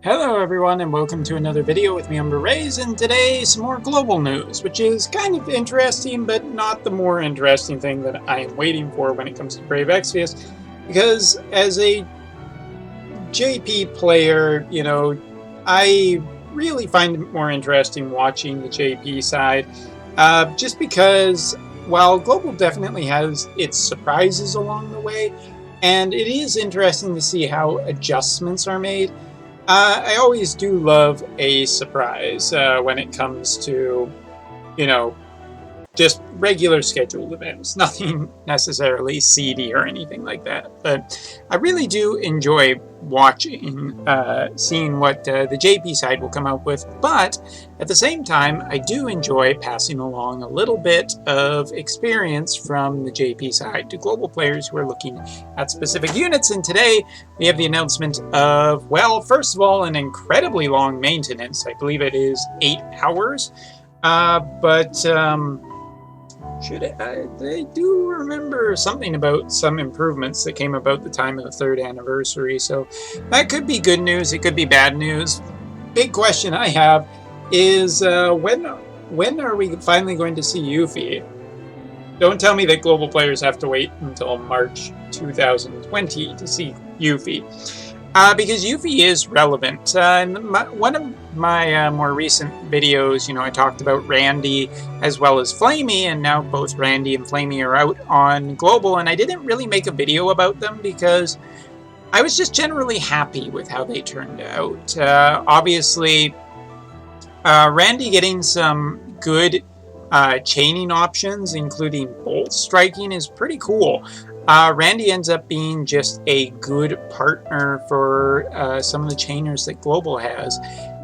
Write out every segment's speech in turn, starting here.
Hello everyone and welcome to another video with me, Umber Rays, and today some more global news, which is kind of interesting, but not the more interesting thing that I am waiting for when it comes to Brave Exvius, because as a JP player, I really find it more interesting watching the JP side, just because while global definitely has its surprises along the way, and it is interesting to see how adjustments are made. I always do love a surprise when it comes to, just regular scheduled events. Nothing necessarily seedy or anything like that. But I really do enjoy watching, seeing what the JP side will come up with. But at the same time, I do enjoy passing along a little bit of experience from the JP side to global players who are looking at specific units. And today we have the announcement of, well, first of all, an incredibly long maintenance. I believe it is 8 hours. I do remember something about some improvements that came about the time of the 3rd anniversary, so that could be good news, it could be bad news. Big question I have is when are we finally going to see Yuffie? Don't tell me that global players have to wait until March 2020 to see Yuffie. Because Yuffie is relevant. One of my more recent videos, I talked about Randy as well as Flamey, and now both Randy and Flamey are out on Global, and I didn't really make a video about them because I was just generally happy with how they turned out. Obviously, Randy getting some good chaining options, including bolt striking, is pretty cool. Randy ends up being just a good partner for some of the chainers that Global has.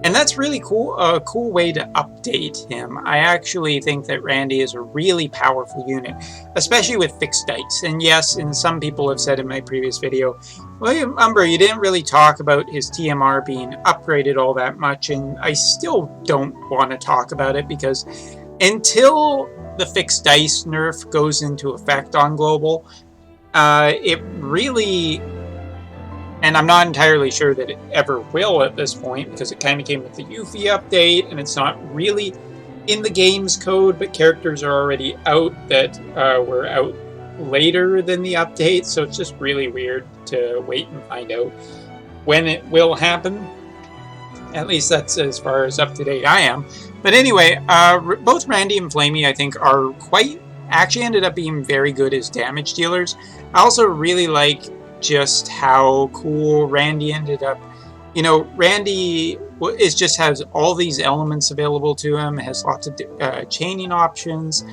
And that's really cool, a cool way to update him. I actually think that Randy is a really powerful unit, especially with fixed dice. And yes, and some people have said in my previous video, William Umber, you didn't really talk about his TMR being upgraded all that much, and I still don't want to talk about it because until the fixed dice nerf goes into effect on Global, it really, and I'm not entirely sure that it ever will at this point, because it kind of came with the Yuffie update, and it's not really in the game's code, but characters are already out that were out later than the update, so it's just really weird to wait and find out when it will happen. At least that's as far as up to date I am. But anyway, both Randy and Flamey, I think, are actually ended up being very good as damage dealers. I also really like just how cool Randy ended up. Randy just has all these elements available to him, has lots of chaining options,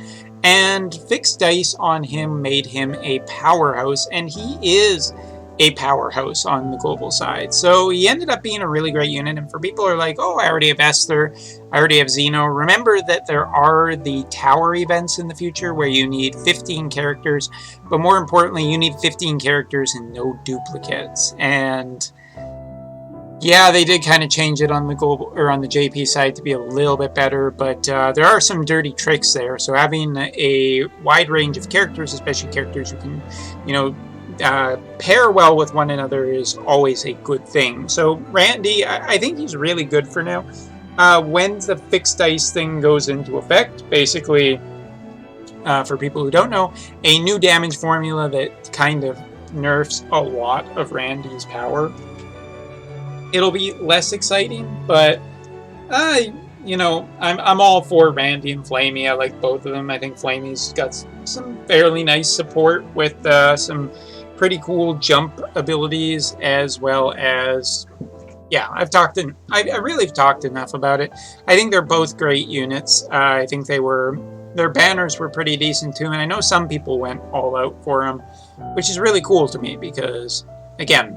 and fixed dice on him made him a powerhouse, and he is a powerhouse on the global side. So he ended up being a really great unit, and for people who are like, oh, I already have Esther, I already have Zeno, remember that there are the tower events in the future where you need 15 characters, but more importantly, you need 15 characters and no duplicates. And yeah, they did kind of change it on the global or on the JP side to be a little bit better, but there are some dirty tricks there. So having a wide range of characters, especially characters who can, pair well with one another, is always a good thing. So Randy, I think he's really good for now. When the fixed dice thing goes into effect, basically, for people who don't know, a new damage formula that kind of nerfs a lot of Randy's power. It'll be less exciting, but I'm all for Randy and Flamey. I like both of them. I think Flamey's got some fairly nice support with some pretty cool jump abilities, as well as, yeah, I really have talked enough about it. I think they're both great units. I think their banners were pretty decent too, and I know some people went all out for them, which is really cool to me because, again,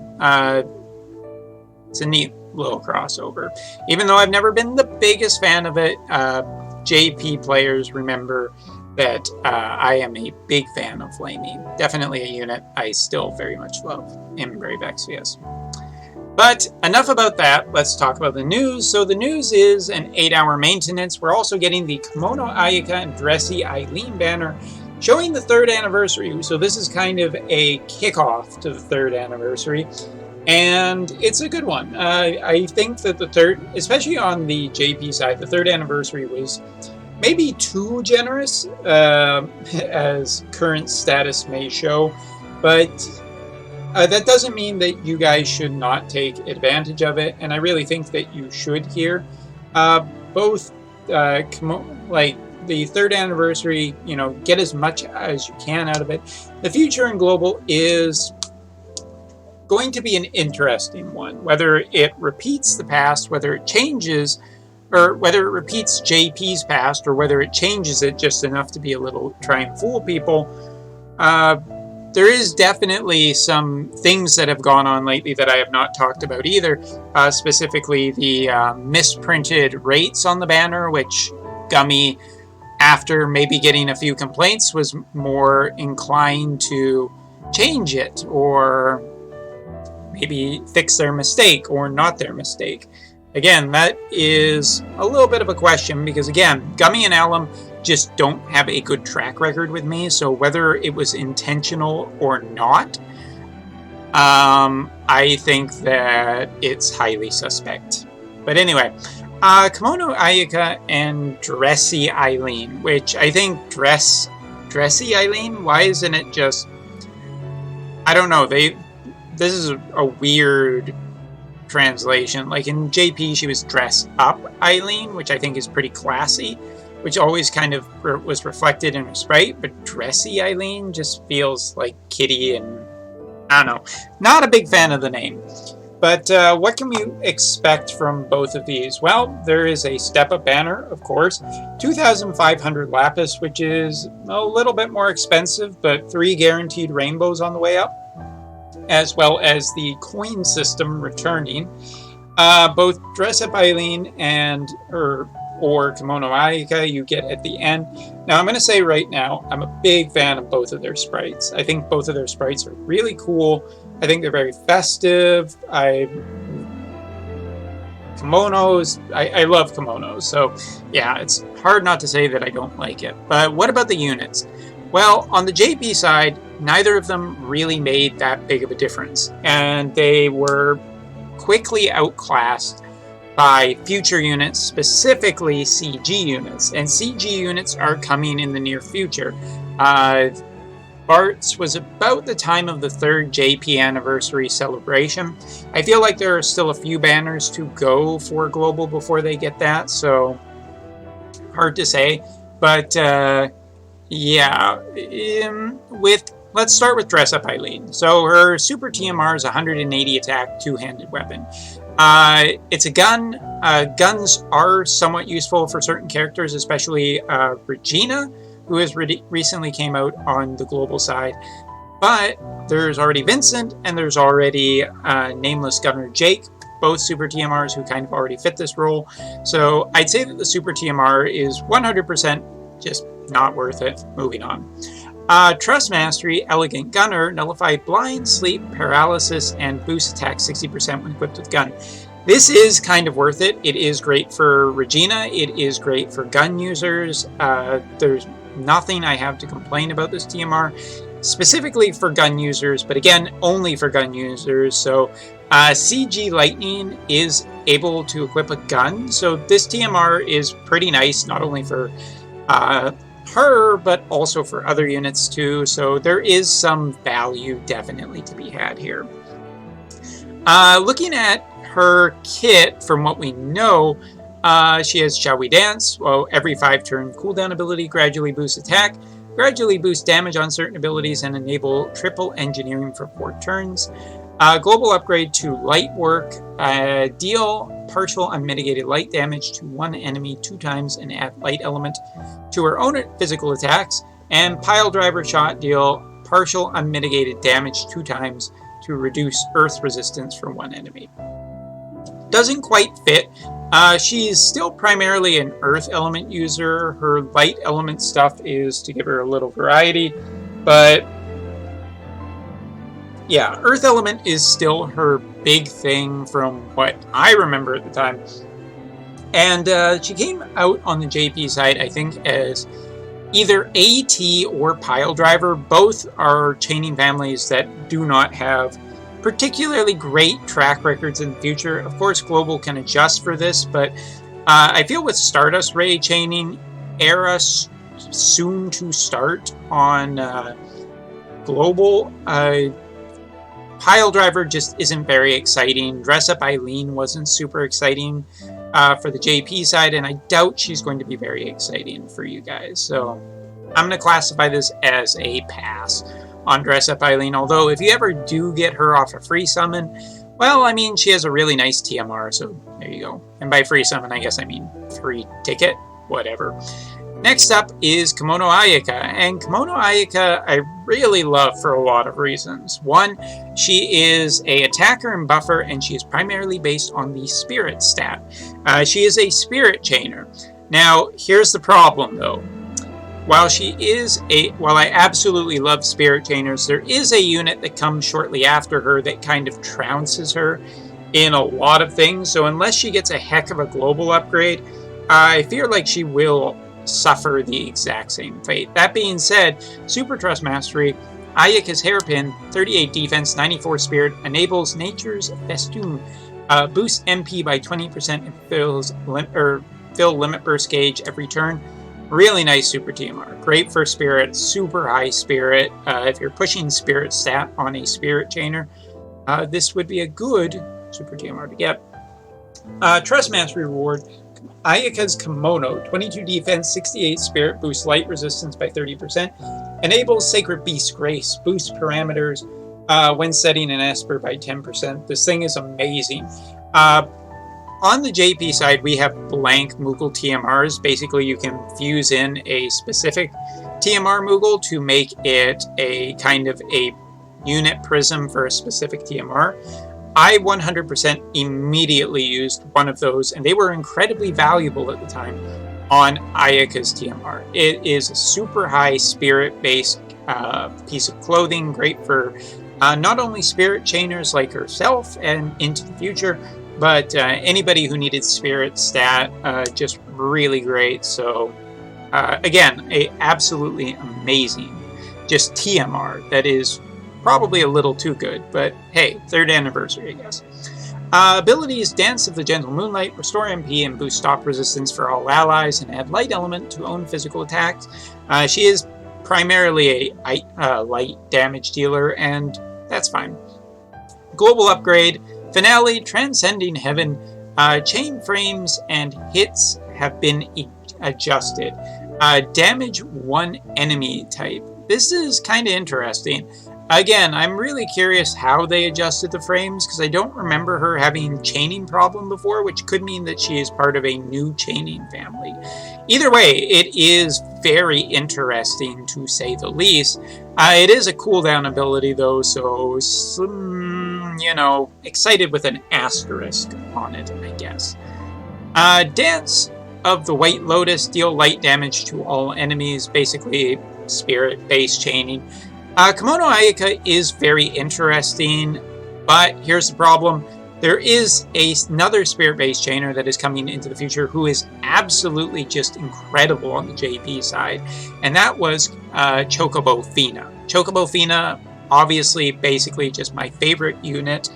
it's a neat little crossover. Even though I've never been the biggest fan of it, JP players remember that I am a big fan of Flamey. Definitely a unit I still very much love in Brave Exvius. But enough about that, let's talk about the news. So the news is an 8-hour maintenance. We're also getting the Kimono, Ayaka, and Dressy Eileen banner showing the 3rd anniversary. So this is kind of a kickoff to the 3rd anniversary. And it's a good one. I think that the third, especially on the JP side, the third anniversary was maybe too generous, as current status may show, but that doesn't mean that you guys should not take advantage of it, and I really think that you should here. Both, like the third anniversary, get as much as you can out of it. The future in global is going to be an interesting one, whether it repeats the past, whether it changes, or whether it repeats JP's past, or whether it changes it just enough to be a little try and fool people. There is definitely some things that have gone on lately that I have not talked about either, specifically the misprinted rates on the banner, which Gummy, after maybe getting a few complaints, was more inclined to change it, or maybe fix their mistake, or not their mistake. Again, that is a little bit of a question, because again, Gummy and Alum just don't have a good track record with me, so whether it was intentional or not, I think that it's highly suspect. But anyway, Kimono Ayaka and Dressy Eileen, which I think Dressy Eileen, why isn't it just, I don't know, this is a weird translation. Like in JP, she was Dress Up Eileen, which I think is pretty classy, which always kind of was reflected in her sprite, but Dressy Eileen just feels like kitty, and I don't know. Not a big fan of the name. But what can we expect from both of these? Well, there is a step-up banner, of course, 2,500 lapis, which is a little bit more expensive, but 3 guaranteed rainbows on the way up, as well as the coin system returning. Both Dress Up Eileen and or Kimono Ayaka you get at the end. Now I'm going to say right now, I'm a big fan of both of their sprites. I think both of their sprites are really cool. I think they're very festive. Kimonos, I love kimonos, so yeah, it's hard not to say that I don't like it. But what about the units? Well, on the JP side, neither of them really made that big of a difference, and they were quickly outclassed by future units, specifically CG units, and CG units are coming in the near future. Bart's was about the time of the third JP anniversary celebration. I feel like there are still a few banners to go for global before they get that, so hard to say. But yeah, let's start with Dress Up Eileen. So her super TMR is 180 attack, two-handed weapon. It's a gun. Guns are somewhat useful for certain characters, especially Regina, who has recently came out on the global side. But there's already Vincent, and there's already Nameless Gunner Jake, both super TMRs who kind of already fit this role. So I'd say that the super TMR is 100% just not worth it. Moving on. Trust Mastery, Elegant Gunner, Nullify Blind, Sleep, Paralysis, and Boost Attack 60% when equipped with gun. This is kind of worth it. It is great for Regina. It is great for gun users. There's nothing I have to complain about this TMR, specifically for gun users, but again, only for gun users. So CG Lightning is able to equip a gun. So this TMR is pretty nice, not only for her, but also for other units too. So there is some value definitely to be had here. Looking at her kit, from what we know, she has Shall We Dance? Well, every 5-turn cooldown ability, gradually boost attack, gradually boost damage on certain abilities, and enable triple engineering for 4 turns. Global upgrade to Light Work, deal partial unmitigated light damage to one enemy 2 times and add light element to her own physical attacks, and Pile Driver Shot, deal partial unmitigated damage 2 times to reduce earth resistance from one enemy. Doesn't quite fit. She's still primarily an earth element user. Her light element stuff is to give her a little variety, but yeah, earth element is still her big thing from what I remember at the time. And she came out on the JP side, I think, as either AT or Pile Driver. Both are chaining families that do not have particularly great track records in the future. Of course, Global can adjust for this, but I feel with Stardust Ray chaining era soon to start on Global, Pile Driver just isn't very exciting. Dress Up Eileen wasn't super exciting for the JP side, and I doubt she's going to be very exciting for you guys. So I'm going to classify this as a pass on Dress Up Eileen, although if you ever do get her off a free summon, well, I mean, she has a really nice TMR, so there you go. And by free summon, I guess I mean free ticket, whatever. Next up is Kimono Ayaka, and Kimono Ayaka I really love for a lot of reasons. One, she is an attacker and buffer, and she is primarily based on the spirit stat. She is a spirit chainer. Now, here's the problem though. While I absolutely love spirit chainers, there is a unit that comes shortly after her that kind of trounces her in a lot of things. So unless she gets a heck of a global upgrade, I feel like she will suffer the exact same fate. That being said, Super Trust Mastery, Ayaka's Hairpin, 38 defense, 94 spirit, enables Nature's Festoon, boosts MP by 20% and fill limit burst gauge every turn. Really nice super TMR. Great for spirit, super high spirit. If you're pushing spirit stat on a spirit chainer, this would be a good super TMR to get. Trust Mastery reward. Ayaka's Kimono, 22 defense, 68 spirit, boosts light resistance by 30%. Enables Sacred Beast Grace, boosts parameters when setting an Esper by 10%. This thing is amazing. On the JP side, we have blank Moogle TMRs. Basically, you can fuse in a specific TMR Moogle to make it a kind of a unit prism for a specific TMR. I 100% immediately used one of those, and they were incredibly valuable at the time on Ayaka's TMR. It is a super high spirit-based piece of clothing, great for not only spirit chainers like herself and into the future, but anybody who needed spirit stat, just really great. So again, a absolutely amazing just TMR that is probably a little too good, but hey, 3rd anniversary, I guess. Abilities: Dance of the Gentle Moonlight, restore MP and boost stop resistance for all allies, and add light element to own physical attacks. She is primarily a light damage dealer, and that's fine. Global upgrade. Finale, Transcending Heaven, chain frames and hits have been adjusted. Damage one enemy type. This is kind of interesting. Again, I'm really curious how they adjusted the frames, because I don't remember her having chaining problem before, which could mean that she is part of a new chaining family. Either way, it is very interesting to say the least. It is a cooldown ability though, so you know, excited with an asterisk on it, I guess. Dance of the White Lotus, deal light damage to all enemies, basically spirit-based chaining. Kimono Ayaka is very interesting, but here's the problem. There is another spirit-based chainer that is coming into the future who is absolutely just incredible on the JP side, and that was Chocobo Fina. Chocobo Fina, obviously, basically just my favorite unit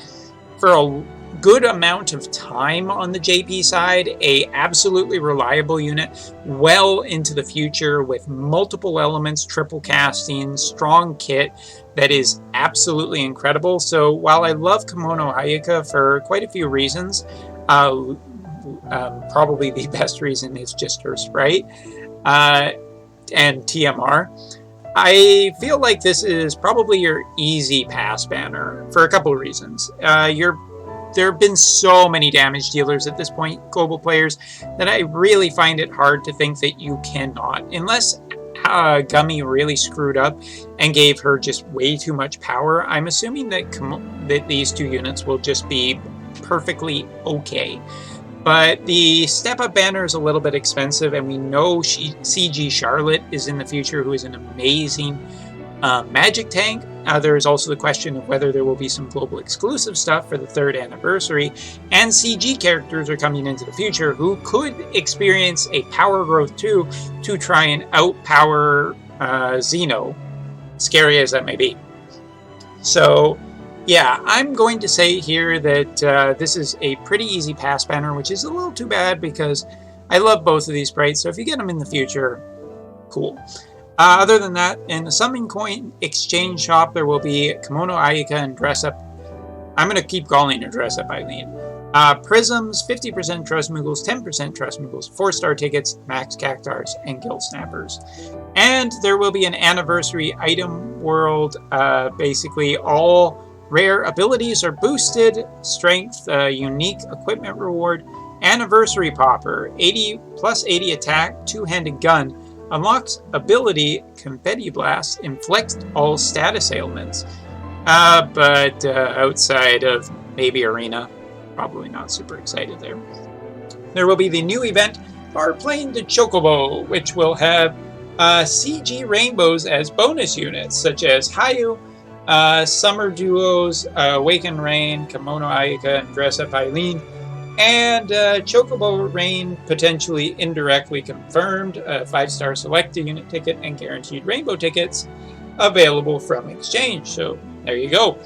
for a good amount of time on the JP side, a absolutely reliable unit well into the future with multiple elements, triple casting, strong kit that is absolutely incredible. So while I love Kimono Ayaka for quite a few reasons, probably the best reason is just her sprite and TMR, I feel like this is probably your easy pass banner for a couple of reasons. There have been so many damage dealers at this point, global players, that I really find it hard to think that you cannot, unless Gummy really screwed up and gave her just way too much power. I'm assuming that these two units will just be perfectly okay. But the step-up banner is a little bit expensive, and we know CG Charlotte is in the future, who is an amazing magic tank. There is also the question of whether there will be some global exclusive stuff for the 3rd anniversary, and CG characters are coming into the future who could experience a power growth too to try and outpower Xeno, scary as that may be. So Yeah, I'm going to say here that this is a pretty easy pass banner, which is a little too bad because I love both of these sprites. So if you get them in the future, cool. Other than that, in the Summon Coin Exchange Shop, there will be Kimono, Ayaka, and Dress Up. I'm going to keep calling her Dress Up Eileen. Prisms, 50% Trust Moogles, 10% Trust Moogles, 4-star tickets, Max Cactars, and Guild Snappers. And there will be an Anniversary Item World. Basically, all rare abilities are boosted. Strength, unique equipment reward. Anniversary Popper, 80 plus 80 attack, two-handed gun. Unlocks ability Confetti Blast, inflict all status ailments. But outside of maybe Arena, probably not super excited there. There will be the new event, Bar Playing the Chocobo, which will have CG rainbows as bonus units, such as Hayu, Summer Duos, Awaken Rain, Kimono Ayaka, and Dress Up Eileen. And Chocobo Rain potentially indirectly confirmed, 5-star selected unit ticket, and guaranteed rainbow tickets available from exchange. So there you go.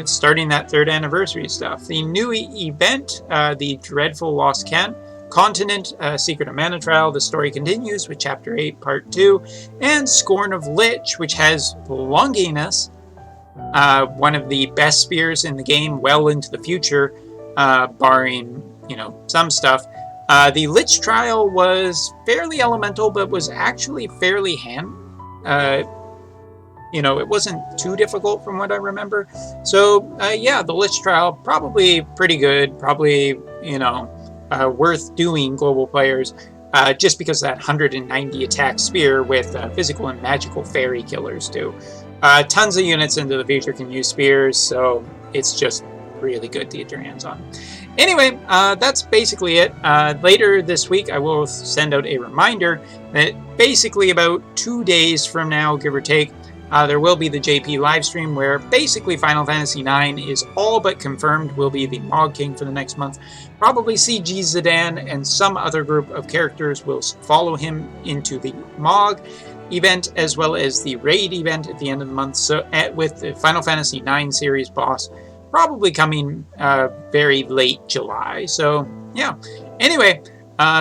Starting that 3rd anniversary stuff. The new event, the Dreadful Lost Continent, Secret of Mana Trial. The story continues with Chapter 8, Part 2, and Scorn of Lich, which has Longinus, one of the best spears in the game, well into the future. Barring, some stuff. The Lich Trial was fairly elemental, but was actually fairly it wasn't too difficult from what I remember. So, yeah, the Lich Trial, probably pretty good, probably, worth doing, global players, just because that 190 attack spear with physical and magical fairy killers too. Tons of units into the future can use spears, so it's just really good to get your hands on. Anyway, that's basically it. Later this week, I will send out a reminder that basically about 2 days from now, give or take, there will be the JP live stream where basically Final Fantasy IX is all but confirmed will be the Mog King for the next month. Probably CG Zidane and some other group of characters will follow him into the Mog event as well as the Raid event at the end of the month. So with the Final Fantasy IX series boss probably coming very late July. So, yeah. Anyway,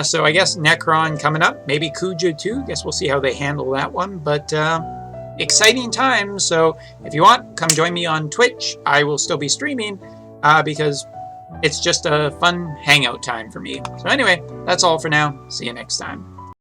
so I guess Necron coming up. Maybe Kuja too. Guess we'll see how they handle that one. But exciting times. So if you want, come join me on Twitch. I will still be streaming because it's just a fun hangout time for me. So anyway, that's all for now. See you next time.